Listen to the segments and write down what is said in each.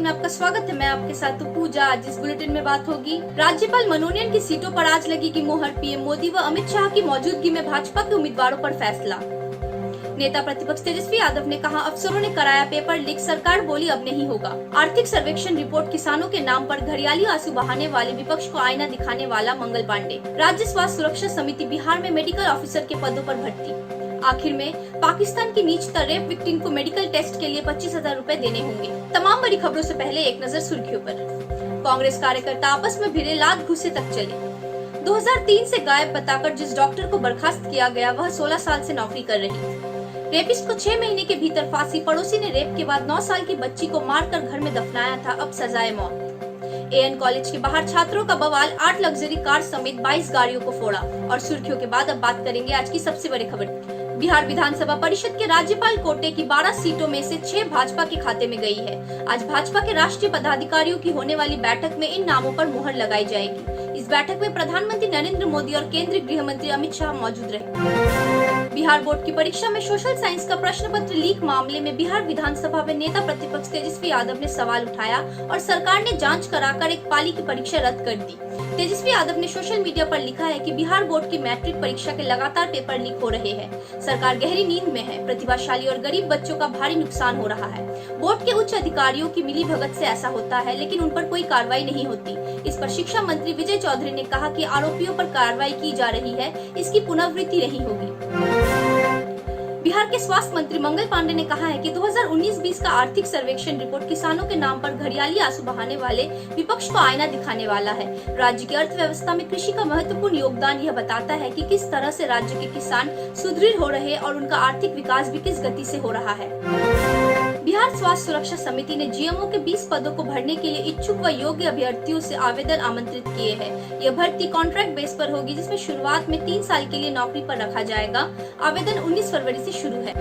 में आपका स्वागत है। मैं आपके साथ हूँ पूजा। आज इस बुलेटिन में बात होगी राज्यपाल मनोनयन की सीटों पर आज लगेगी मुहर। पीएम मोदी व अमित शाह की मौजूदगी में भाजपा के उम्मीदवारों पर फैसला। नेता प्रतिपक्ष तेजस्वी यादव ने कहा, अफसरों ने कराया पेपर लीक, सरकार बोली अब नहीं होगा। आर्थिक सर्वेक्षण रिपोर्ट किसानों के नाम पर घड़ियाली आंसू बहाने वाले विपक्ष को आईना दिखाने वाला मंगल पांडे। राज्य स्वास्थ्य सुरक्षा समिति बिहार में मेडिकल ऑफिसर के पदों पर भर्ती। आखिर में पाकिस्तान की नीचता, रेप विक्टिम को मेडिकल टेस्ट के लिए 25,000 रूपए देने होंगे। तमाम बड़ी खबरों से पहले एक नजर सुर्खियों पर। कांग्रेस कार्यकर्ता आपस में भिड़े, लात घूंसे तक चले। 2003 से गायब बताकर जिस डॉक्टर को बर्खास्त किया गया वह 16 साल से नौकरी कर रही थी। रेपिस्ट को 6 महीने के भीतर फांसी, पड़ोसी ने रेप के बाद 9 साल की बच्ची को मारकर घर में दफनाया था, अब सजाए मौत। एएन कॉलेज के बाहर छात्रों का बवाल, 8 लग्जरी कार समेत 22 गाड़ियों को फोड़ा। और सुर्खियों के बाद अब बात करेंगे आज की सबसे बड़ी खबर। बिहार विधानसभा परिषद के राज्यपाल कोटे की 12 सीटों में से 6 भाजपा के खाते में गई है। आज भाजपा के राष्ट्रीय पदाधिकारियों की होने वाली बैठक में इन नामों पर मुहर लगाई जाएगी। इस बैठक में प्रधानमंत्री नरेंद्र मोदी और केंद्रीय गृह मंत्री अमित शाह मौजूद रहे। बिहार बोर्ड की परीक्षा में सोशल साइंस का प्रश्न पत्र लीक मामले में बिहार विधानसभा में नेता प्रतिपक्ष तेजस्वी यादव ने सवाल उठाया और सरकार ने जांच कराकर एक पाली की परीक्षा रद्द कर दी। तेजस्वी यादव ने सोशल मीडिया पर लिखा है कि बिहार बोर्ड की मैट्रिक परीक्षा के लगातार पेपर लीक हो रहे हैं। सरकार गहरी नींद में है। प्रतिभाशाली और गरीब बच्चों का भारी नुकसान हो रहा है। बोर्ड के उच्च अधिकारियों की मिलीभगत से ऐसा होता है, लेकिन उन पर कोई कार्रवाई नहीं होती। इस पर शिक्षा मंत्री विजय चौधरी ने कहा कि आरोपियों पर कार्रवाई की जा रही है, इसकी पुनरावृत्ति नहीं होगी। बिहार के स्वास्थ्य मंत्री मंगल पांडे ने कहा है कि 2019-20 का आर्थिक सर्वेक्षण रिपोर्ट किसानों के नाम पर घड़ियाली आंसू बहाने वाले विपक्ष को आईना दिखाने वाला है। राज्य की अर्थव्यवस्था में कृषि का महत्वपूर्ण योगदान यह बताता है कि किस तरह से राज्य के किसान सुदृढ़ हो रहे और उनका आर्थिक विकास भी किस गति से हो रहा है। बिहार स्वास्थ्य सुरक्षा समिति ने जीएमओ के 20 पदों को भरने के लिए इच्छुक व योग्य अभ्यर्थियों से आवेदन आमंत्रित किए हैं। यह भर्ती कॉन्ट्रैक्ट बेस पर होगी, जिसमें शुरुआत में 3 साल के लिए नौकरी पर रखा जाएगा। आवेदन 19 फरवरी से शुरू है।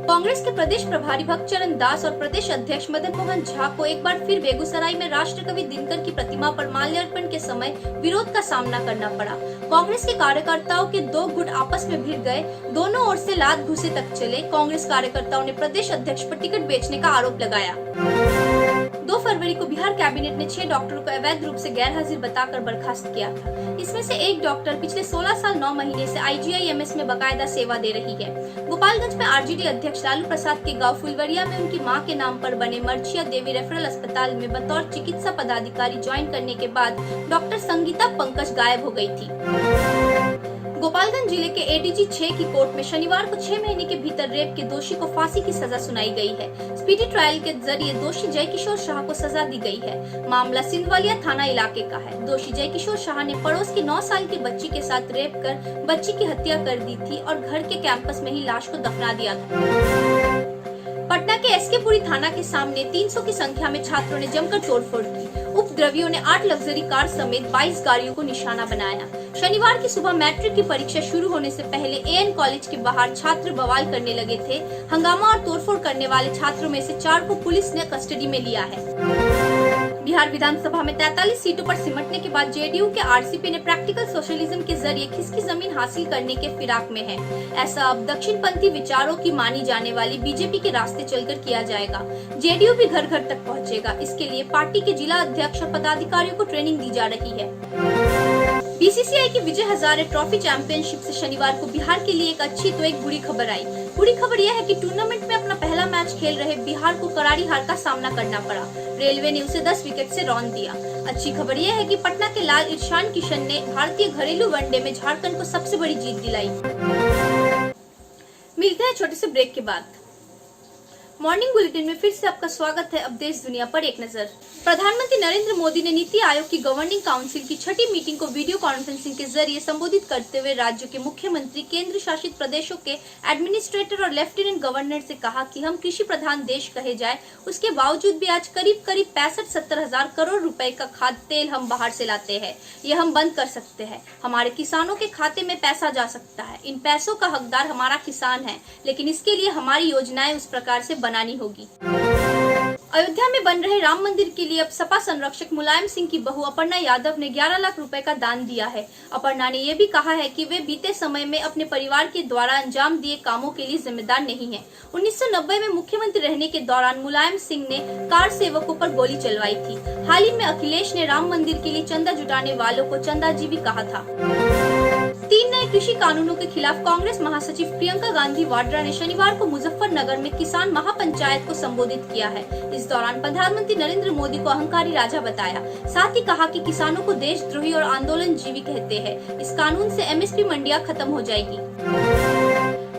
कांग्रेस के प्रदेश प्रभारी भक्तचरण दास और प्रदेश अध्यक्ष मदन मोहन झा को एक बार फिर बेगूसराय में राष्ट्रकवि दिनकर की प्रतिमा पर माल्यार्पण के समय विरोध का सामना करना पड़ा। कांग्रेस के कार्यकर्ताओं के 2 गुट आपस में भिड़ गए, दोनों ओर से लात घूंसे तक चले। कांग्रेस कार्यकर्ताओं ने प्रदेश अध्यक्ष पर टिकट बेचने का आरोप लगाया। 2 फरवरी को बिहार कैबिनेट ने 6 डॉक्टरों को अवैध रूप से गैरहाजिर बताकर बर्खास्त किया था। इसमें से एक डॉक्टर पिछले 16 साल 9 महीने से IGIMS में बकायदा सेवा दे रही है। गोपालगंज में RJD अध्यक्ष लालू प्रसाद के गांव फुलवरिया में उनकी मां के नाम पर बने मर्चिया देवी रेफरल अस्पताल में बतौर चिकित्सा पदाधिकारी ज्वाइन करने के बाद डॉक्टर संगीता पंकज गायब हो गई थी। गोपालगंज जिले के ADG 6 की कोर्ट में शनिवार को 6 महीने के भीतर रेप के दोषी को फांसी की सजा सुनाई गई है। स्पीडी ट्रायल के जरिए दोषी जय किशोर शाह को सजा दी गई है। मामला सिंधवालिया थाना इलाके का है। दोषी जय किशोर शाह ने पड़ोस की 9 साल की बच्ची के साथ रेप कर बच्ची की हत्या कर दी थी और घर के कैंपस में ही लाश को दफना दिया था। पटना के SK पुरी थाना के सामने 300 की संख्या में छात्रों ने जमकर तोड़फोड़ की। उपद्रवियों ने 8 लग्जरी कार समेत 22 गाड़ियों को निशाना बनाया। शनिवार की सुबह मैट्रिक की परीक्षा शुरू होने से पहले एएन कॉलेज के बाहर छात्र बवाल करने लगे थे। हंगामा और तोड़फोड़ करने वाले छात्रों में से 4 को पुलिस ने कस्टडी में लिया है। बिहार विधानसभा में 43 सीटों पर सिमटने के बाद JDU के RCP ने प्रैक्टिकल सोशलिज्म के जरिए खिसकी जमीन हासिल करने के फिराक में है। ऐसा अब दक्षिणपंथी विचारों की मानी जाने वाली बीजेपी के रास्ते चलकर किया जाएगा। JDU भी घर घर तक पहुंचेगा। इसके लिए पार्टी के जिला अध्यक्ष और पदाधिकारियों को ट्रेनिंग दी जा रही है। BCCI की विजय हजारे ट्रॉफी चैंपियनशिप से शनिवार को बिहार के लिए एक अच्छी तो एक बुरी खबर आई। बुरी खबर यह है कि टूर्नामेंट में अपना पहला मैच खेल रहे बिहार को करारी हार का सामना करना पड़ा। रेलवे ने उसे 10 विकेट से रौंद दिया। अच्छी खबर यह है कि पटना के लाल इरशान किशन ने भारतीय घरेलू वनडे में झारखंड को सबसे बड़ी जीत दिलाई। मिलते हैं छोटे से ब्रेक के बाद। मॉर्निंग बुलेटिन में फिर से आपका स्वागत है। अब देश दुनिया पर एक नजर। प्रधानमंत्री नरेंद्र मोदी ने नीति आयोग की गवर्निंग काउंसिल की 6ठी मीटिंग को वीडियो कॉन्फ्रेंसिंग के जरिए संबोधित करते हुए राज्यों के मुख्यमंत्री, केंद्र शासित प्रदेशों के एडमिनिस्ट्रेटर और लेफ्टिनेंट गवर्नर से कहा कि हम कृषि प्रधान देश कहे जाए, उसके बावजूद भी आज करीब 65-70 हजार करोड़ रुपए का खाद्य तेल हम बाहर से लाते हैं। यह हम बंद कर सकते हैं। हमारे किसानों के खाते में पैसा जा सकता है। इन पैसों का हकदार हमारा किसान है, लेकिन इसके लिए हमारी योजनाएं उस प्रकार से बनानी होगी। अयोध्या में बन रहे राम मंदिर के लिए अब सपा संरक्षक मुलायम सिंह की बहू अपर्णा यादव ने 11 लाख रुपए का दान दिया है। अपर्णा ने यह भी कहा है कि वे बीते समय में अपने परिवार के द्वारा अंजाम दिए कामों के लिए जिम्मेदार नहीं है। 1990 में मुख्यमंत्री रहने के दौरान मुलायम सिंह ने कार सेवकों पर गोली चलवाई थी। हाल ही में अखिलेश ने राम मंदिर के लिए चंदा जुटाने वालों को चंदाजी भी कहा था। 3 नए कृषि कानूनों के खिलाफ कांग्रेस महासचिव प्रियंका गांधी वाड्रा ने शनिवार को मुजफ्फरनगर में किसान महापंचायत को संबोधित किया है। इस दौरान प्रधानमंत्री नरेंद्र मोदी को अहंकारी राजा बताया। साथ ही कहा कि किसानों को देशद्रोही और आंदोलनजीवी कहते हैं। इस कानून से एमएसपी मंडियां खत्म हो जाएगी।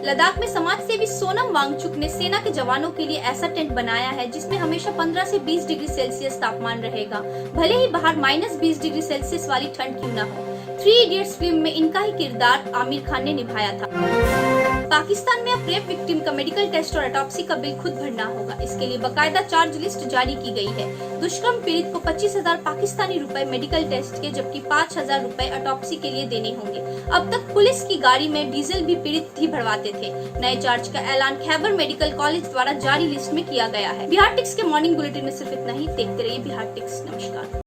लद्दाख में समाज सेवी सोनम वांगचुक ने सेना के जवानों के लिए ऐसा टेंट बनाया है जिसमें हमेशा 15 से 20 डिग्री सेल्सियस तापमान रहेगा, भले ही बाहर -20 डिग्री सेल्सियस वाली ठंड क्यों न हो। 3 इडियट्स फिल्म में इनका ही किरदार आमिर खान ने निभाया था। पाकिस्तान में अब रेप विक्टिम का मेडिकल टेस्ट और ऑटोप्सी का बिल खुद भरना होगा। इसके लिए बकायदा चार्ज लिस्ट जारी की गई है। दुष्कर्म पीड़ित को 25,000 पाकिस्तानी रुपए मेडिकल टेस्ट के, जबकि 5,000 रुपए ऑटोप्सी के लिए देने होंगे। अब तक पुलिस की गाड़ी में डीजल भी पीड़ित ही भरवाते थे। नए चार्ज का ऐलान खैबर मेडिकल कॉलेज द्वारा जारी लिस्ट में किया गया है। बिहार टिक्स के मॉर्निंग बुलेटिन में सिर्फ इतना ही। देखते रहिए बिहार टिक्स। नमस्कार।